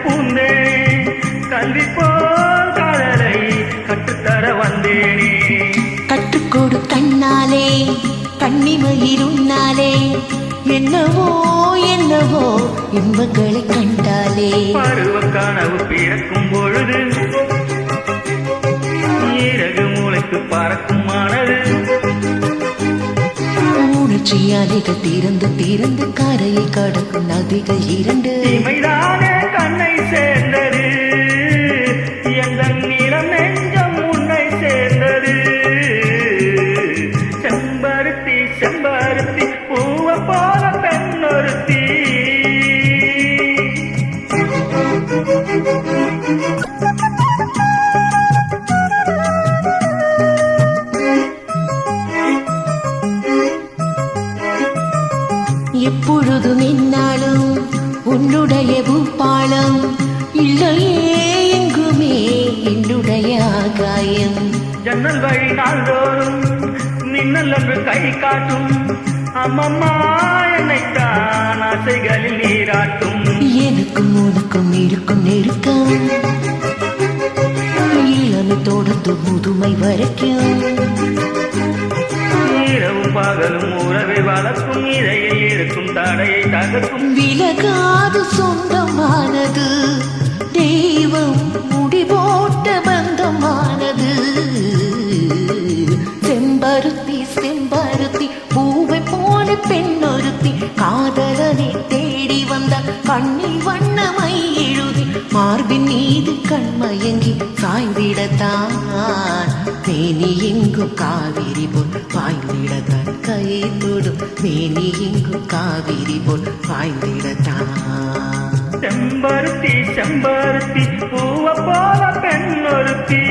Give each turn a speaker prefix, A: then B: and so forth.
A: பூந்தேனே கல்வி போல் காதலை கற்றுத்தர வந்தேனே.
B: கற்றுக்கொடு கண்ணாலே கண்ணிமயிருன்னாலே என்னவோ என்னவோ இன்பங்களை கண்டாலே.
A: பருவ கனவு பிறக்கும் பொழுது இறகு மூளைக்கு பறக்கும் மானது.
B: உணர்ச்சியாலிகள் திறந்து திறந்து கரையை கடக்கும் நதிகள் இரண்டு.
A: இமைதானே கண்ணை சேர்ந்தது எந்த நிலம் நெஞ்சம் உன்னை சேர்ந்தது. செம்பருத்தி செம்பருத்தி பூவ போல பெண்ணொருத்தி.
B: எப்பொழுதும் என்னாலும் உன்னுடைய பூப்பாளம் இல்லையே எங்குமே என்னுடைய ஆகாயம்.
A: ஜன்னல் வழி நாள்தோறும் மின்னல் என்று கை காட்டும். அம்மம்மா என்னைத்தான் ஆசைகளில் நீராட்டும்.
B: எனக்கும் உனக்கும் இருக்கும் நெருக்கம் இளமை தோடத்து முதுமை வரைக்கும்.
A: இரவும் பகலும் உறவை வளர்க்கும். இதையில் இருக்கும் தடையை தகர்க்கும்.
B: விலகாது சொந்தமானது தெய்வம் முடி போட்ட பந்தமானது. செம்பருத்தி செம்பருத்தி பூவை போல பெண்ணொருத்தி காதலனை தேடி வந்த கண்ணில் வண்ணமை எழுதி மார்பின் மீது கண்மயங்கி சாய்ந்திடத்தான் மேனி எங்கும் காவிரி போல் பாய்ந்திடத்தான் கையை தொடும் மேனி எங்கும் காவிரி போல் பாய்ந்திடத்தான்.
A: செம்பருத்தி செம்பருத்தி பூவ போல பெண்ணொருத்தி.